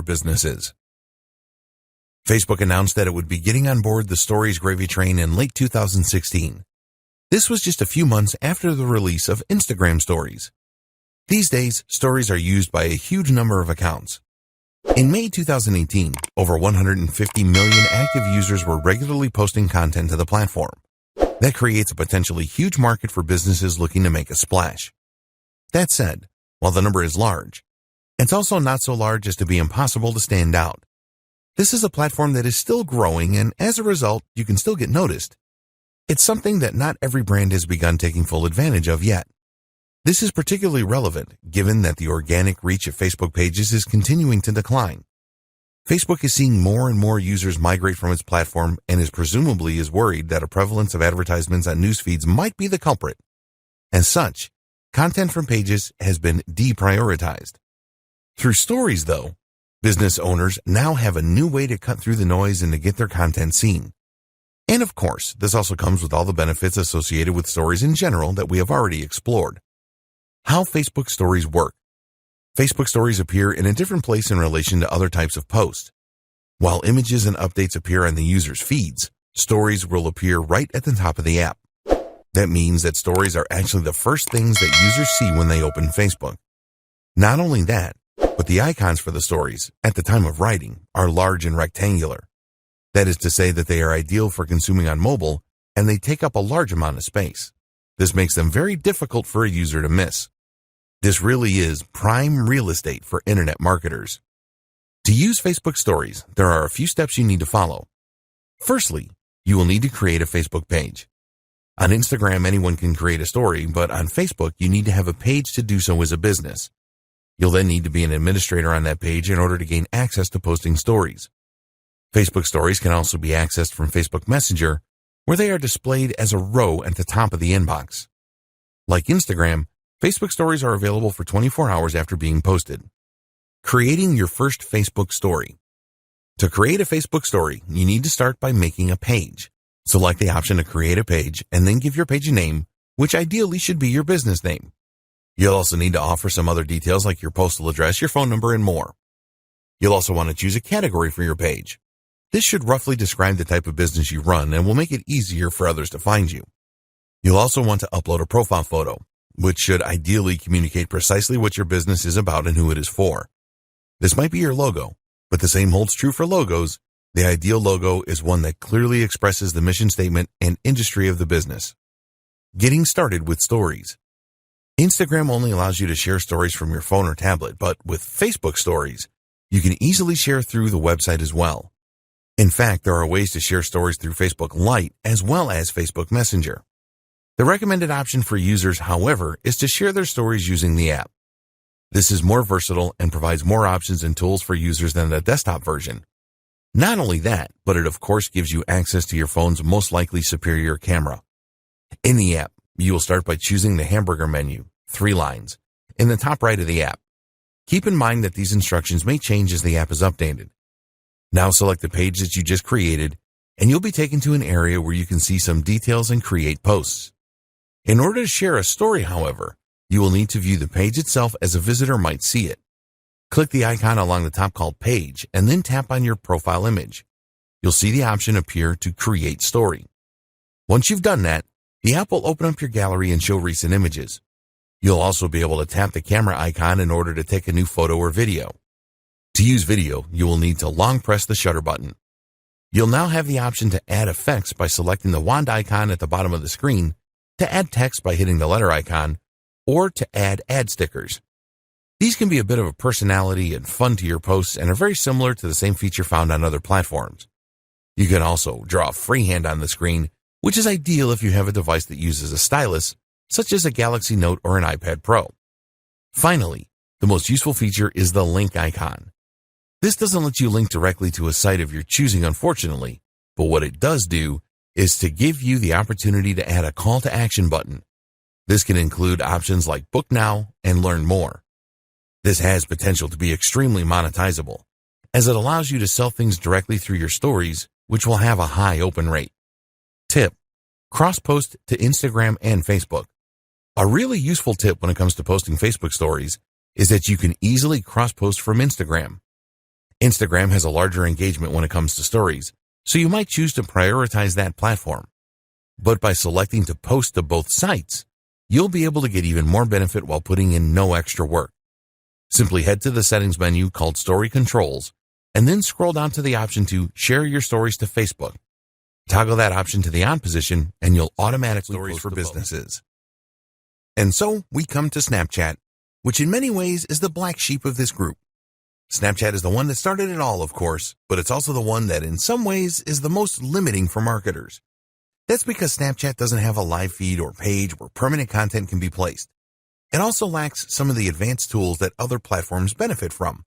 businesses. Facebook announced that it would be getting on board the Stories gravy train in late 2016. This was just a few months after the release of Instagram Stories. These days, Stories are used by a huge number of accounts. In May 2018, over 150 million active users were regularly posting content to the platform. That creates a potentially huge market for businesses looking to make a splash. That said, while the number is large, it's also not so large as to be impossible to stand out. This is a platform that is still growing, and as a result, you can still get noticed. It's something that not every brand has begun taking full advantage of yet. This is particularly relevant given that the organic reach of Facebook pages is continuing to decline. Facebook is seeing more and more users migrate from its platform and presumably is worried that a prevalence of advertisements on news feeds might be the culprit. As such, content from pages has been deprioritized. Through Stories, though, business owners now have a new way to cut through the noise and to get their content seen. And of course, this also comes with all the benefits associated with Stories in general that we have already explored. How Facebook Stories work. Facebook Stories appear in a different place in relation to other types of posts. While images and updates appear on the user's feeds, Stories will appear right at the top of the app. That means that Stories are actually the first things that users see when they open Facebook. Not only that, but the icons for the Stories, at the time of writing, are large and rectangular. That is to say that they are ideal for consuming on mobile, and they take up a large amount of space. This makes them very difficult for a user to miss. This really is prime real estate for internet marketers. To use Facebook Stories, there are a few steps you need to follow. Firstly, you will need to create a Facebook page. On Instagram, anyone can create a story, but on Facebook, you need to have a page to do so as a business. You'll then need to be an administrator on that page in order to gain access to posting stories. Facebook Stories can also be accessed from Facebook Messenger, where they are displayed as a row at the top of the inbox. Like Instagram, Facebook Stories are available for 24 hours after being posted. Creating your first Facebook story. To create a Facebook story, you need to start by making a page. Select the option to create a page and then give your page a name, which ideally should be your business name. You'll also need to offer some other details like your postal address, your phone number, and more. You'll also want to choose a category for your page. This should roughly describe the type of business you run and will make it easier for others to find you. You'll also want to upload a profile photo, which should ideally communicate precisely what your business is about and who it is for. This might be your logo, but the same holds true for logos. The ideal logo is one that clearly expresses the mission statement and industry of the business. Getting started with Stories. Instagram only allows you to share stories from your phone or tablet, but with Facebook Stories, you can easily share through the website as well. In fact, there are ways to share stories through Facebook Lite as well as Facebook Messenger. The recommended option for users, however, is to share their stories using the app. This is more versatile and provides more options and tools for users than the desktop version. Not only that, but it of course gives you access to your phone's most likely superior camera. In the app, you will start by choosing the hamburger menu, 3 lines, in the top right of the app. Keep in mind that these instructions may change as the app is updated. Now select the page that you just created, and you'll be taken to an area where you can see some details and create posts. In order to share a story, however, you will need to view the page itself as a visitor might see it. Click the icon along the top called Page, and then tap on your profile image. You'll see the option appear to Create Story. Once you've done that, the app will open up your gallery and show recent images. You'll also be able to tap the camera icon in order to take a new photo or video. To use video, you will need to long press the shutter button. You'll now have the option to add effects by selecting the wand icon at the bottom of the screen, to add text by hitting the letter icon, or to add ad stickers. These can be a bit of a personality and fun to your posts and are very similar to the same feature found on other platforms. You can also draw freehand on the screen, which is ideal if you have a device that uses a stylus, such as a Galaxy Note or an iPad Pro. Finally, the most useful feature is the link icon. This doesn't let you link directly to a site of your choosing, unfortunately, but what it does do is to give you the opportunity to add a call to action button. This can include options like Book Now and Learn More. This has potential to be extremely monetizable, as it allows you to sell things directly through your stories, which will have a high open rate. Tip: cross-post to Instagram and Facebook. A really useful tip when it comes to posting Facebook stories is that you can easily cross-post from Instagram. Instagram has a larger engagement when it comes to stories, so you might choose to prioritize that platform. But by selecting to post to both sites, you'll be able to get even more benefit while putting in no extra work. Simply head to the settings menu called Story Controls, and then scroll down to the option to Share Your Stories to Facebook. Toggle that option to the on position, and you'll automatically post for businesses. And so we come to Snapchat, which in many ways is the black sheep of this group. Snapchat is the one that started it all, of course, but it's also the one that in some ways is the most limiting for marketers. That's because Snapchat doesn't have a live feed or page where permanent content can be placed. It also lacks some of the advanced tools that other platforms benefit from.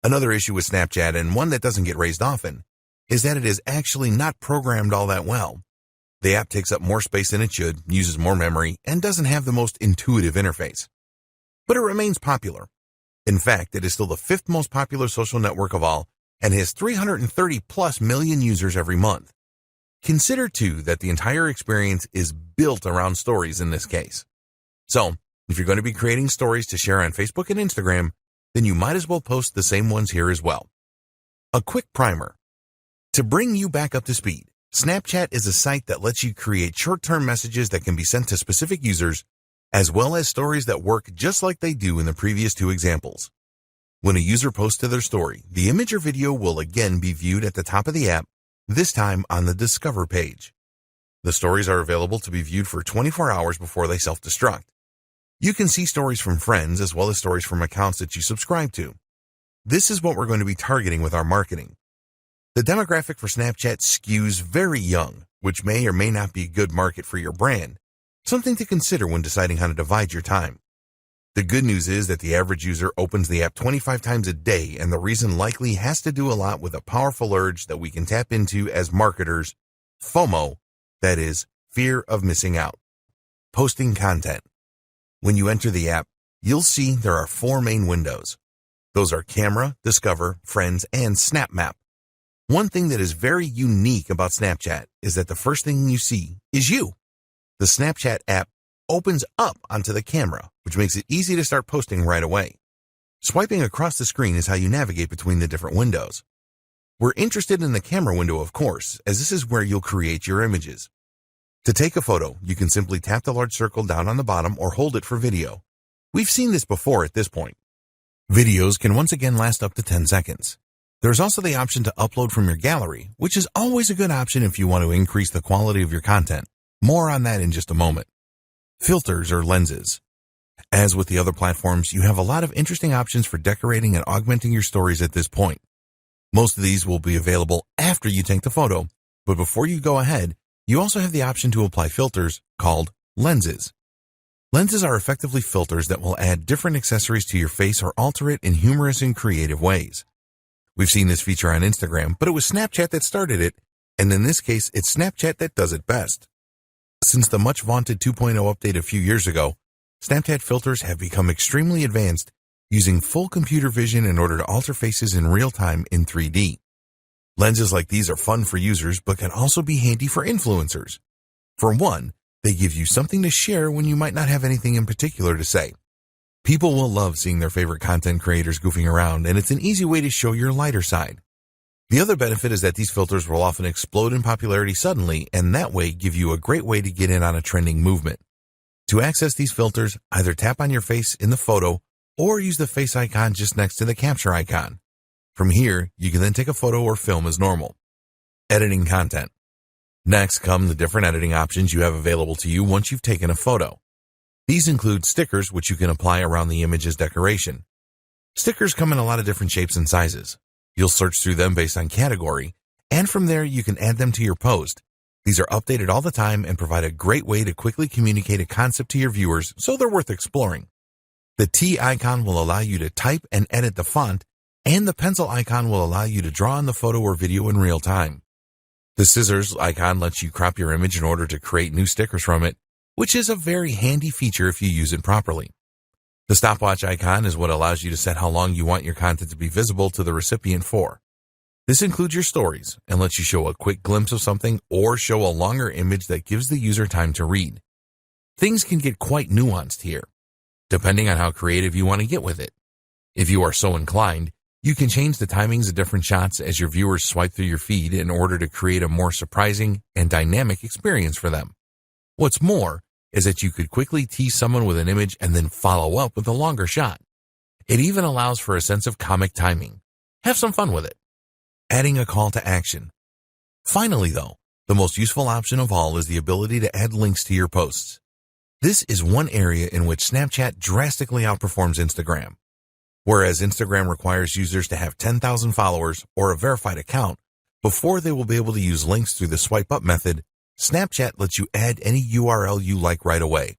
Another issue with Snapchat, and one that doesn't get raised often, is that it is actually not programmed all that well. The app takes up more space than it should, uses more memory, and doesn't have the most intuitive interface. But it remains popular. In fact, it is still the 5th most popular social network of all and has 330 plus million users every month. Consider, too, that the entire experience is built around stories in this case. So, if you're going to be creating stories to share on Facebook and Instagram, then you might as well post the same ones here as well. A quick primer. To bring you back up to speed, Snapchat is a site that lets you create short-term messages that can be sent to specific users, as well as stories that work just like they do in the previous 2 examples. When a user posts to their story, the image or video will again be viewed at the top of the app, this time on the Discover page. The stories are available to be viewed for 24 hours before they self-destruct. You can see stories from friends as well as stories from accounts that you subscribe to. This is what we're going to be targeting with our marketing. The demographic for Snapchat skews very young, which may or may not be a good market for your brand, something to consider when deciding how to divide your time. The good news is that the average user opens the app 25 times a day, and the reason likely has to do a lot with a powerful urge that we can tap into as marketers, FOMO, that is, fear of missing out. Posting content. When you enter the app, you'll see there are 4 main windows. Those are Camera, Discover, Friends, and Snap Map. One thing that is very unique about Snapchat is that the first thing you see is you. The Snapchat app opens up onto the camera, which makes it easy to start posting right away. Swiping across the screen is how you navigate between the different windows. We're interested in the camera window, of course, as this is where you'll create your images. To take a photo, you can simply tap the large circle down on the bottom or hold it for video. We've seen this before at this point. Videos can once again last up to 10 seconds. There's also the option to upload from your gallery, which is always a good option if you want to increase the quality of your content. More on that in just a moment. Filters or lenses. As with the other platforms, you have a lot of interesting options for decorating and augmenting your stories at this point. Most of these will be available after you take the photo, but before you go ahead, you also have the option to apply filters called lenses. Lenses are effectively filters that will add different accessories to your face or alter it in humorous and creative ways. We've seen this feature on Instagram, but it was Snapchat that started it, and in this case, it's Snapchat that does it best. Since the much vaunted 2.0 update a few years ago, Snapchat filters have become extremely advanced, using full computer vision in order to alter faces in real time in 3D. Lenses like these are fun for users, but can also be handy for influencers. For one, they give you something to share when you might not have anything in particular to say. People will love seeing their favorite content creators goofing around, and it's an easy way to show your lighter side. The other benefit is that these filters will often explode in popularity suddenly, and that way give you a great way to get in on a trending movement. To access these filters, either tap on your face in the photo or use the face icon just next to the capture icon. From here, you can then take a photo or film as normal. Editing content. Next come the different editing options you have available to you once you've taken a photo. These include stickers, which you can apply around the image's decoration. Stickers come in a lot of different shapes and sizes. You'll search through them based on category, and from there you can add them to your post. These are updated all the time and provide a great way to quickly communicate a concept to your viewers, so they're worth exploring. The T icon will allow you to type and edit the font, and the pencil icon will allow you to draw on the photo or video in real time. The scissors icon lets you crop your image in order to create new stickers from it, which is a very handy feature if you use it properly. The stopwatch icon is what allows you to set how long you want your content to be visible to the recipient for. This includes your stories and lets you show a quick glimpse of something or show a longer image that gives the user time to read. Things can get quite nuanced here, depending on how creative you want to get with it. If you are so inclined, You can change the timings of different shots as your viewers swipe through your feed in order to create a more surprising and dynamic experience for them. What's more is that you could quickly tease someone with an image and then follow up with a longer shot. It even allows for a sense of comic timing. Have some fun with it. Adding a call to action. Finally, though, the most useful option of all is the ability to add links to your posts. This is one area in which Snapchat drastically outperforms Instagram. Whereas Instagram requires users to have 10,000 followers or a verified account before they will be able to use links through the swipe up method, Snapchat lets you add any URL you like right away.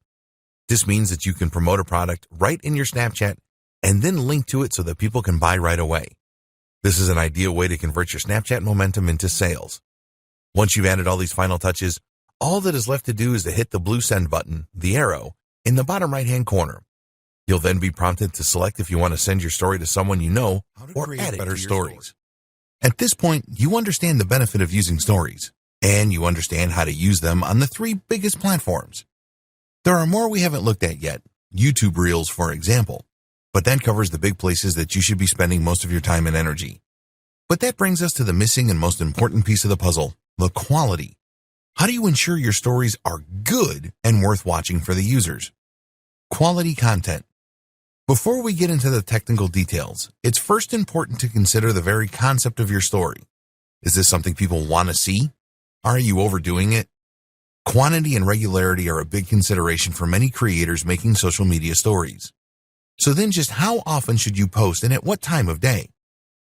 This means that you can promote a product right in your Snapchat and then link to it so that people can buy right away. This is an ideal way to convert your Snapchat momentum into sales. Once you've added all these final touches, all that is left to do is to hit the blue send button, the arrow, in the bottom right-hand corner. You'll then be prompted to select if you want to send your story to someone you know or add better stories. At this point, you understand the benefit of using stories, and you understand how to use them on the 3 biggest platforms. There are more we haven't looked at yet, YouTube Reels for example, but that covers the big places that you should be spending most of your time and energy. But that brings us to the missing and most important piece of the puzzle, the quality. How do you ensure your stories are good and worth watching for the users? Quality content. Before we get into the technical details, it's first important to consider the very concept of your story. Is this something people want to see? Are you overdoing it? Quantity and regularity are a big consideration for many creators making social media stories. So then just how often should you post and at what time of day?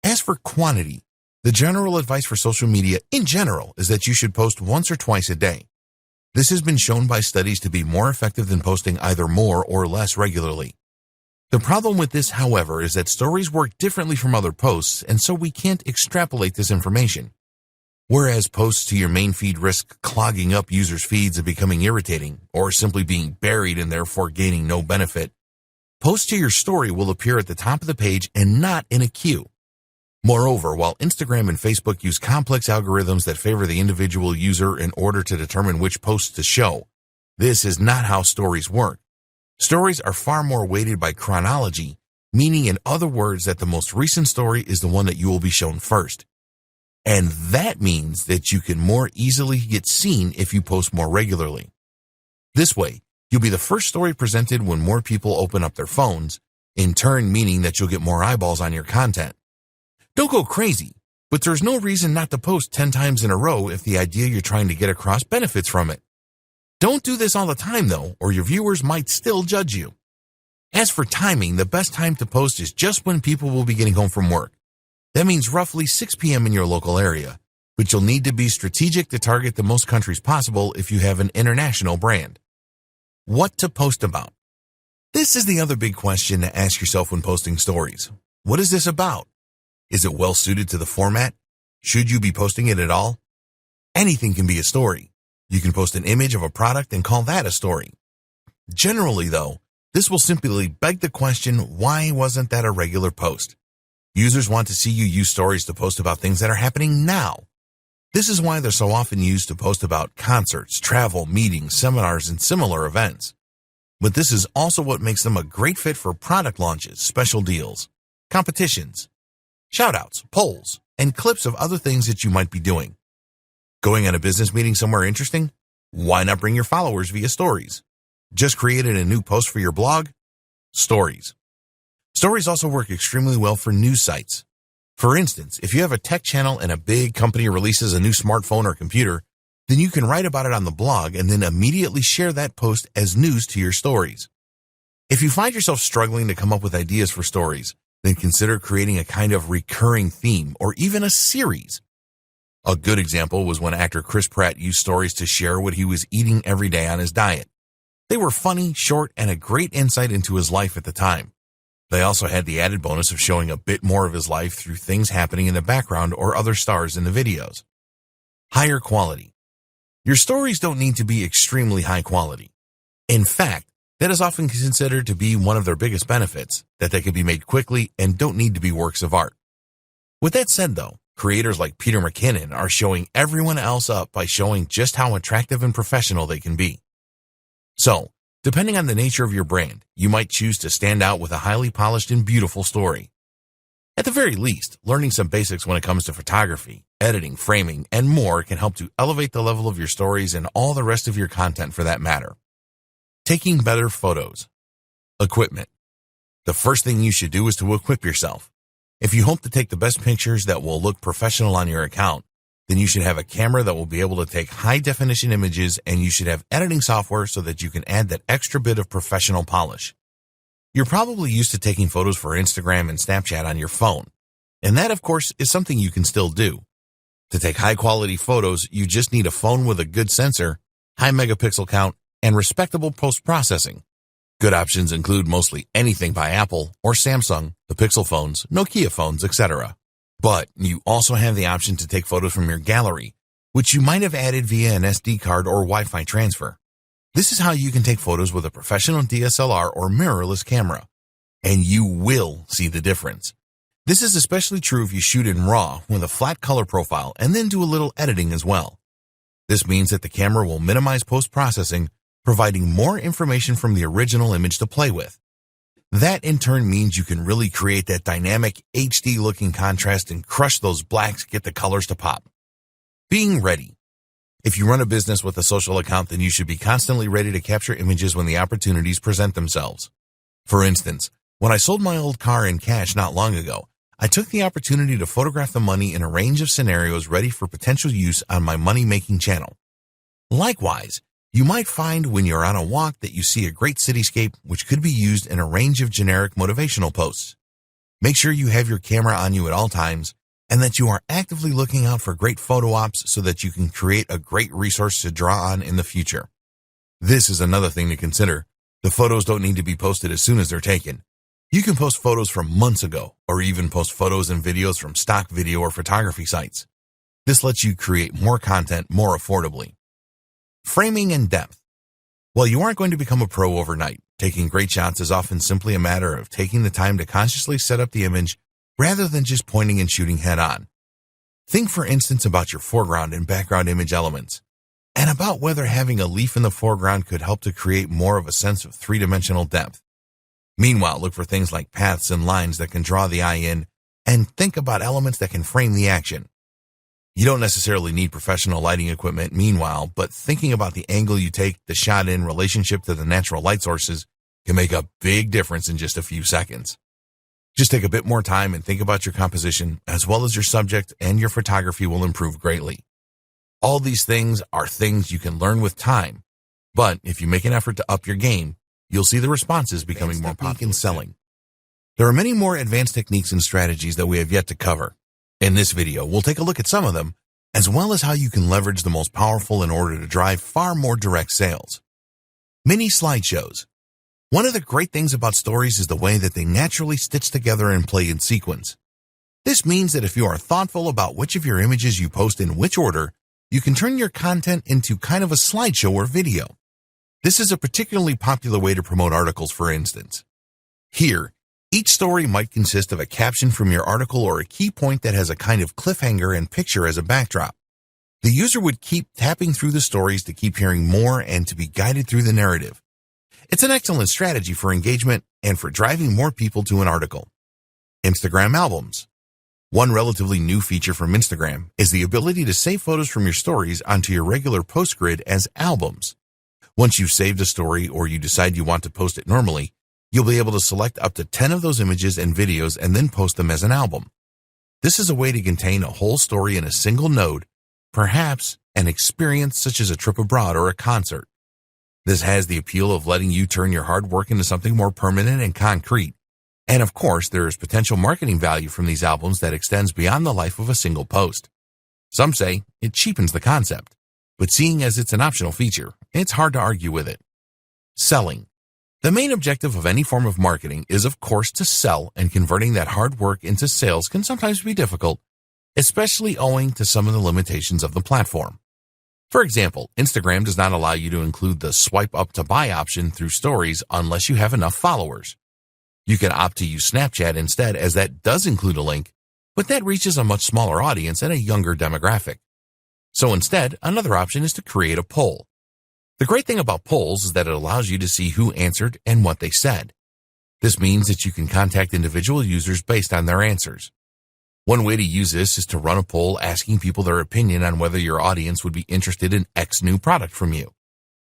As for quantity, the general advice for social media in general is that you should post once or twice a day. This has been shown by studies to be more effective than posting either more or less regularly. The problem with this, however, is that stories work differently from other posts, and so we can't extrapolate this information. Whereas posts to your main feed risk clogging up users' feeds and becoming irritating, or simply being buried and therefore gaining no benefit, posts to your story will appear at the top of the page and not in a queue. Moreover, while Instagram and Facebook use complex algorithms that favor the individual user in order to determine which posts to show, this is not how stories work. Stories are far more weighted by chronology, meaning in other words that the most recent story is the one that you will be shown first. And that means that you can more easily get seen if you post more regularly. This way, you'll be the first story presented when more people open up their phones, in turn meaning that you'll get more eyeballs on your content. Don't go crazy, but there's no reason not to post 10 times in a row if the idea you're trying to get across benefits from it. Don't do this all the time though, or your viewers might still judge you. As for timing, the best time to post is just when people will be getting home from work. That means roughly 6 p.m. in your local area, but you'll need to be strategic to target the most countries possible if you have an international brand. What to post about? This is the other big question to ask yourself when posting stories. What is this about? Is it well suited to the format? Should you be posting it at all? Anything can be a story. You can post an image of a product and call that a story. Generally, though, this will simply beg the question, why wasn't that a regular post? Users want to see you use stories to post about things that are happening now. This is why they're so often used to post about concerts, travel, meetings, seminars, and similar events. But this is also what makes them a great fit for product launches, special deals, competitions, shoutouts, polls, and clips of other things that you might be doing. Going on a business meeting somewhere interesting? Why not bring your followers via stories? Just created a new post for your blog? Stories. Stories also work extremely well for news sites. For instance, if you have a tech channel and a big company releases a new smartphone or computer, then you can write about it on the blog and then immediately share that post as news to your stories. If you find yourself struggling to come up with ideas for stories, then consider creating a kind of recurring theme or even a series. A good example was when actor Chris Pratt used stories to share what he was eating every day on his diet. They were funny, short, and a great insight into his life at the time. They also had the added bonus of showing a bit more of his life through things happening in the background or other stars in the videos. Higher quality. Your stories don't need to be extremely high quality. In fact, that is often considered to be one of their biggest benefits, that they can be made quickly and don't need to be works of art. With that said though, creators like Peter McKinnon are showing everyone else up by showing just how attractive and professional they can be. So, depending on the nature of your brand, you might choose to stand out with a highly polished and beautiful story. At the very least, learning some basics when it comes to photography, editing, framing, and more can help to elevate the level of your stories and all the rest of your content for that matter. Taking better photos. Equipment. The first thing you should do is to equip yourself. If you hope to take the best pictures that will look professional on your account, then you should have a camera that will be able to take high-definition images, and you should have editing software so that you can add that extra bit of professional polish. You're probably used to taking photos for Instagram and Snapchat on your phone, and that, of course, is something you can still do. To take high-quality photos, you just need a phone with a good sensor, high megapixel count, and respectable post-processing. Good options include mostly anything by Apple or Samsung, the Pixel phones, Nokia phones, etc. But you also have the option to take photos from your gallery, which you might have added via an SD card or Wi-Fi transfer. This is how you can take photos with a professional DSLR or mirrorless camera, and you will see the difference. This is especially true if you shoot in RAW with a flat color profile and then do a little editing as well. This means that the camera will minimize post-processing, providing more information from the original image to play with. That in turn means you can really create that dynamic HD-looking contrast and crush those blacks, get the colors to pop. Being ready. If you run a business with a social account, then you should be constantly ready to capture images when the opportunities present themselves. For instance, when I sold my old car in cash not long ago, I took the opportunity to photograph the money in a range of scenarios ready for potential use on my money-making channel. Likewise, you might find when you're on a walk that you see a great cityscape which could be used in a range of generic motivational posts. Make sure you have your camera on you at all times and that you are actively looking out for great photo ops so that you can create a great resource to draw on in the future. This is another thing to consider. The photos don't need to be posted as soon as they're taken. You can post photos from months ago or even post photos and videos from stock video or photography sites. This lets you create more content more affordably. Framing and depth. While you aren't going to become a pro overnight, taking great shots is often simply a matter of taking the time to consciously set up the image rather than just pointing and shooting head-on. Think, for instance, about your foreground and background image elements, and about whether having a leaf in the foreground could help to create more of a sense of three-dimensional depth. Meanwhile, look for things like paths and lines that can draw the eye in, and think about elements that can frame the action. You don't necessarily need professional lighting equipment meanwhile, but thinking about the angle you take the shot in relationship to the natural light sources can make a big difference in just a few seconds. Just take a bit more time and think about your composition, as well as your subject, and your photography will improve greatly. All these things are things you can learn with time, but if you make an effort to up your game, you'll see the responses becoming more popular in selling. There are many more advanced techniques and strategies that we have yet to cover. In this video, we'll take a look at some of them, as well as how you can leverage the most powerful in order to drive far more direct sales. Mini slideshows. One of the great things about stories is the way that they naturally stitch together and play in sequence. This means that if you are thoughtful about which of your images you post in which order, you can turn your content into kind of a slideshow or video. This is a particularly popular way to promote articles, for instance. Here, each story might consist of a caption from your article or a key point that has a kind of cliffhanger and picture as a backdrop. The user would keep tapping through the stories to keep hearing more and to be guided through the narrative. It's an excellent strategy for engagement and for driving more people to an article. Instagram albums. One relatively new feature from Instagram is the ability to save photos from your stories onto your regular post grid as albums. Once you've saved a story or you decide you want to post it normally, you'll be able to select up to 10 of those images and videos and then post them as an album. This is a way to contain a whole story in a single node, perhaps an experience such as a trip abroad or a concert. This has the appeal of letting you turn your hard work into something more permanent and concrete. And of course, there is potential marketing value from these albums that extends beyond the life of a single post. Some say it cheapens the concept, but seeing as it's an optional feature, it's hard to argue with it. Selling. The main objective of any form of marketing is, of course, to sell, and converting that hard work into sales can sometimes be difficult, especially owing to some of the limitations of the platform. For example, Instagram does not allow you to include the swipe up to buy option through stories unless you have enough followers. You can opt to use Snapchat instead, as that does include a link, but that reaches a much smaller audience and a younger demographic. So instead, another option is to create a poll. The great thing about polls is that it allows you to see who answered and what they said. This means that you can contact individual users based on their answers. One way to use this is to run a poll asking people their opinion on whether your audience would be interested in X new product from you.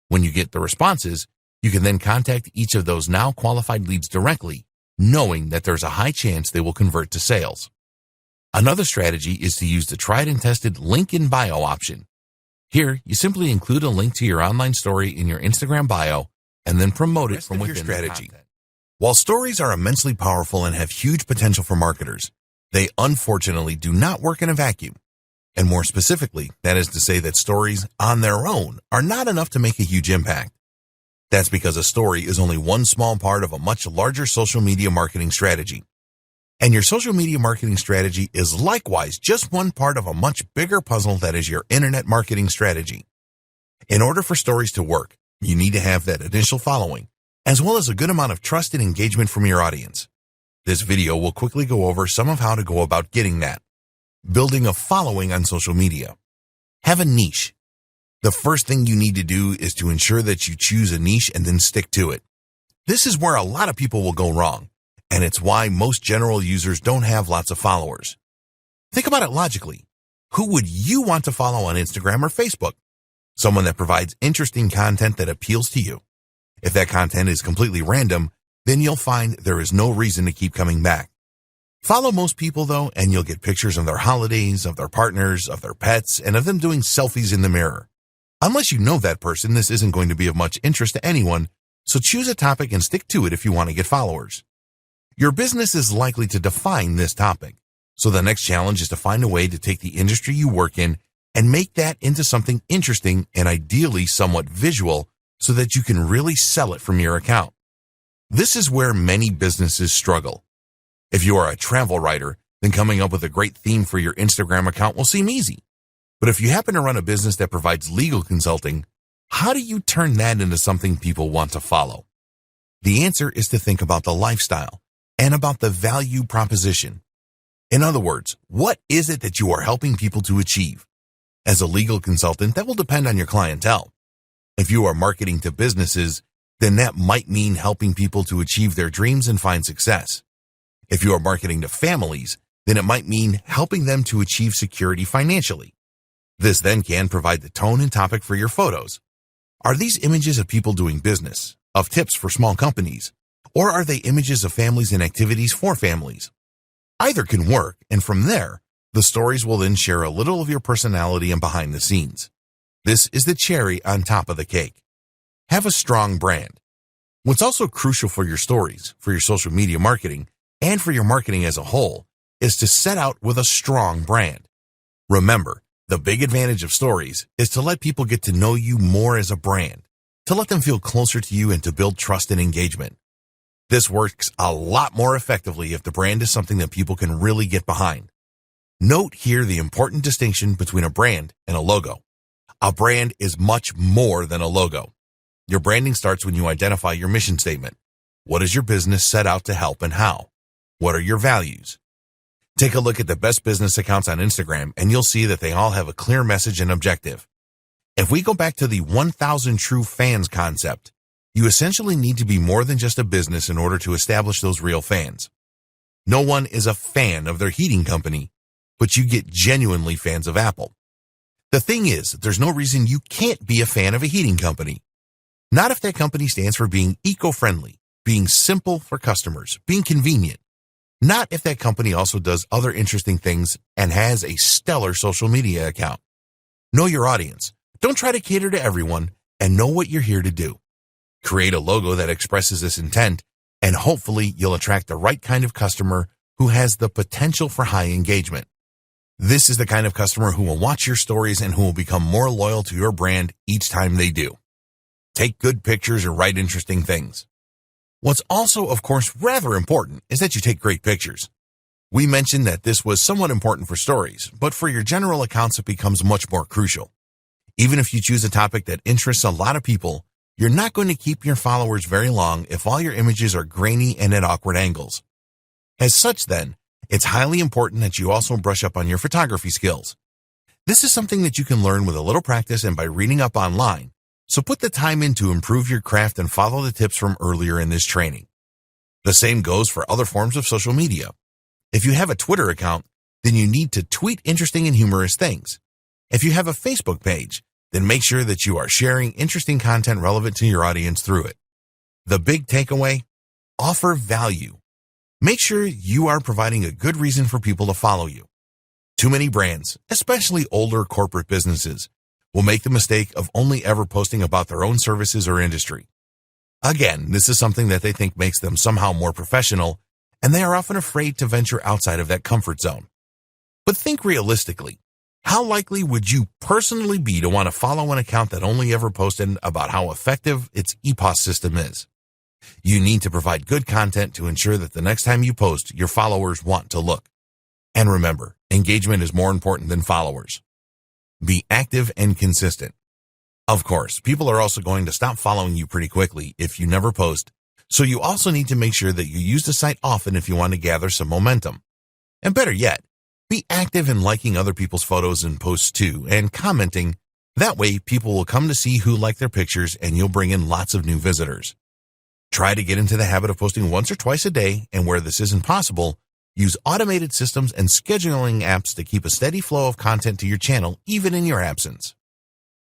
When you get the responses, you can then contact each of those now qualified leads directly, knowing that there's a high chance they will convert to sales. Another strategy is to use the tried and tested link in bio option. Here, you simply include a link to your online story in your Instagram bio and then promote it from within your strategy. While stories are immensely powerful and have huge potential for marketers, they unfortunately do not work in a vacuum. And more specifically, that is to say that stories on their own are not enough to make a huge impact. That's because a story is only one small part of a much larger social media marketing strategy. And your social media marketing strategy is likewise just one part of a much bigger puzzle that is your internet marketing strategy. In order for stories to work, you need to have that initial following, as well as a good amount of trust and engagement from your audience. This video will quickly go over some of how to go about getting that. Building a following on social media. Have a niche. The first thing you need to do is to ensure that you choose a niche and then stick to it. This is where a lot of people will go wrong, and it's why most general users don't have lots of followers. Think about it logically. Who would you want to follow on Instagram or Facebook? Someone that provides interesting content that appeals to you. If that content is completely random, then you'll find there is no reason to keep coming back. Follow most people though, and you'll get pictures of their holidays, of their partners, of their pets, and of them doing selfies in the mirror. Unless you know that person, this isn't going to be of much interest to anyone, so choose a topic and stick to it if you want to get followers. Your business is likely to define this topic, so the next challenge is to find a way to take the industry you work in and make that into something interesting and ideally somewhat visual so that you can really sell it from your account. This is where many businesses struggle. If you are a travel writer, then coming up with a great theme for your Instagram account will seem easy. But if you happen to run a business that provides legal consulting, how do you turn that into something people want to follow? The answer is to think about the lifestyle and about the value proposition. In other words, what is it that you are helping people to achieve? As a legal consultant, that will depend on your clientele. If you are marketing to businesses, then that might mean helping people to achieve their dreams and find success. If you are marketing to families, then it might mean helping them to achieve security financially. This then can provide the tone and topic for your photos. Are these images of people doing business, of tips for small companies, or are they images of families and activities for families? Either can work, and from there, the stories will then share a little of your personality and behind the scenes. This is the cherry on top of the cake. Have a strong brand. What's also crucial for your stories, for your social media marketing, and for your marketing as a whole, is to set out with a strong brand. Remember, the big advantage of stories is to let people get to know you more as a brand, to let them feel closer to you and to build trust and engagement. This works a lot more effectively if the brand is something that people can really get behind. Note here the important distinction between a brand and a logo. A brand is much more than a logo. Your branding starts when you identify your mission statement. What is your business set out to help and how? What are your values? Take a look at the best business accounts on Instagram and you'll see that they all have a clear message and objective. If we go back to the 1,000 true fans concept, you essentially need to be more than just a business in order to establish those real fans. No one is a fan of their heating company, but you get genuinely fans of Apple. The thing is, there's no reason you can't be a fan of a heating company. Not if that company stands for being eco-friendly, being simple for customers, being convenient. Not if that company also does other interesting things and has a stellar social media account. Know your audience. Don't try to cater to everyone, and know what you're here to do. Create a logo that expresses this intent, and hopefully you'll attract the right kind of customer who has the potential for high engagement. This is the kind of customer who will watch your stories and who will become more loyal to your brand each time they do. Take good pictures or write interesting things. What's also, of course, rather important is that you take great pictures. We mentioned that this was somewhat important for stories, but for your general accounts it becomes much more crucial. Even if you choose a topic that interests a lot of people, you're not going to keep your followers very long if all your images are grainy and at awkward angles. As such then, it's highly important that you also brush up on your photography skills. This is something that you can learn with a little practice and by reading up online, so put the time in to improve your craft and follow the tips from earlier in this training. The same goes for other forms of social media. If you have a Twitter account, then you need to tweet interesting and humorous things. If you have a Facebook page, then make sure that you are sharing interesting content relevant to your audience through it. The big takeaway: offer value. Make sure you are providing a good reason for people to follow you. Too many brands, especially older corporate businesses, will make the mistake of only ever posting about their own services or industry. Again, this is something that they think makes them somehow more professional, and they are often afraid to venture outside of that comfort zone. But think realistically. How likely would you personally be to want to follow an account that only ever posted about how effective its EPOS system is? You need to provide good content to ensure that the next time you post, your followers want to look. And remember, engagement is more important than followers. Be active and consistent. Of course, people are also going to stop following you pretty quickly if you never post, so you also need to make sure that you use the site often if you want to gather some momentum. And better yet, be active in liking other people's photos and posts too, and commenting. That way, people will come to see who like their pictures, and you'll bring in lots of new visitors. Try to get into the habit of posting once or twice a day, and where this isn't possible, use automated systems and scheduling apps to keep a steady flow of content to your channel, even in your absence.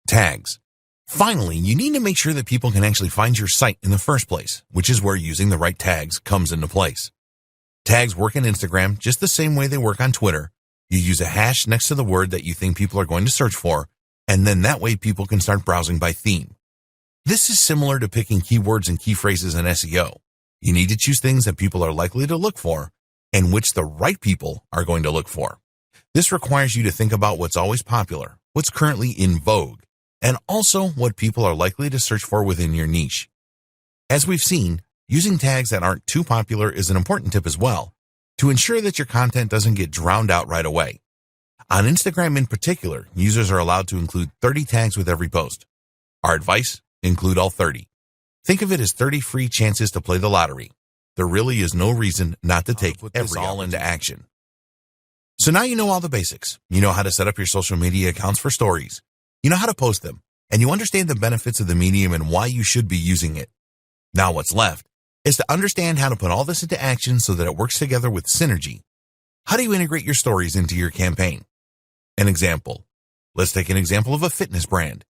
Tags. Finally, you need to make sure that people can actually find your site in the first place, which is where using the right tags comes into place. Tags work in Instagram just the same way they work on Twitter. You use a hash next to the word that you think people are going to search for, and then that way people can start browsing by theme. This is similar to picking keywords and key phrases in SEO. You need to choose things that people are likely to look for, and which the right people are going to look for. This requires you to think about what's always popular, what's currently in vogue, and also what people are likely to search for within your niche. As we've seen, using tags that aren't too popular is an important tip as well, to ensure that your content doesn't get drowned out right away. On Instagram in particular, users are allowed to include 30 tags with every post. Our advice: include all 30. Think of it as 30 free chances to play the lottery. There really is no reason not to take every all into action. So now you know all the basics. You know how to set up your social media accounts for stories. You know how to post them, and you understand the benefits of the medium and why you should be using it. Now what's left is to understand how to put all this into action so that it works together with synergy. How do you integrate your stories into your campaign? An example. Let's take an example of a fitness brand.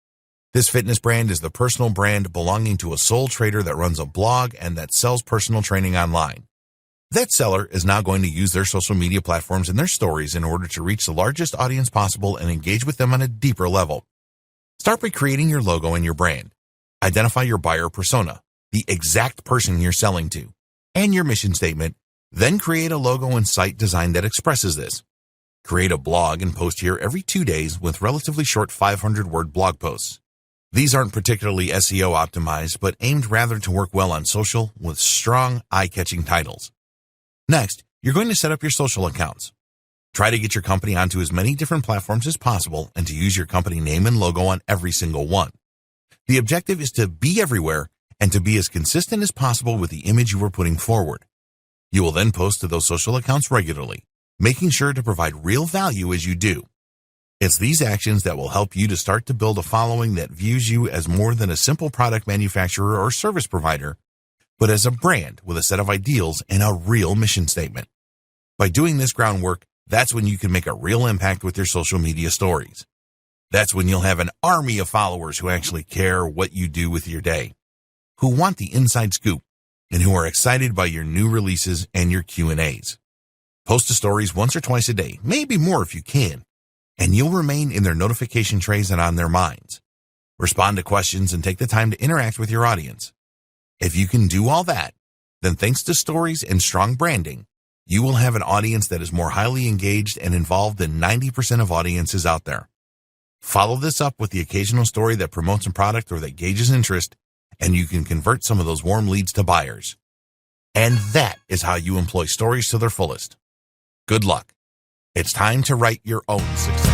This fitness brand is the personal brand belonging to a sole trader that runs a blog and that sells personal training online. That seller is now going to use their social media platforms and their stories in order to reach the largest audience possible and engage with them on a deeper level. Start by creating your logo and your brand. Identify your buyer persona, the exact person you're selling to, and your mission statement. Then create a logo and site design that expresses this. Create a blog and post here every 2 days with relatively short 500-word blog posts. These aren't particularly SEO optimized, but aimed rather to work well on social with strong, eye-catching titles. Next, you're going to set up your social accounts. Try to get your company onto as many different platforms as possible and to use your company name and logo on every single one. The objective is to be everywhere and to be as consistent as possible with the image you are putting forward. You will then post to those social accounts regularly, making sure to provide real value as you do. It's these actions that will help you to start to build a following that views you as more than a simple product manufacturer or service provider, but as a brand with a set of ideals and a real mission statement. By doing this groundwork, that's when you can make a real impact with your social media stories. That's when you'll have an army of followers who actually care what you do with your day, who want the inside scoop, and who are excited by your new releases and your Q&As. Post to stories once or twice a day, maybe more if you can, and you'll remain in their notification trays and on their minds. Respond to questions and take the time to interact with your audience. If you can do all that, then thanks to stories and strong branding, you will have an audience that is more highly engaged and involved than 90% of audiences out there. Follow this up with the occasional story that promotes a product or that gauges interest, and you can convert some of those warm leads to buyers. And that is how you employ stories to their fullest. Good luck. It's time to write your own success.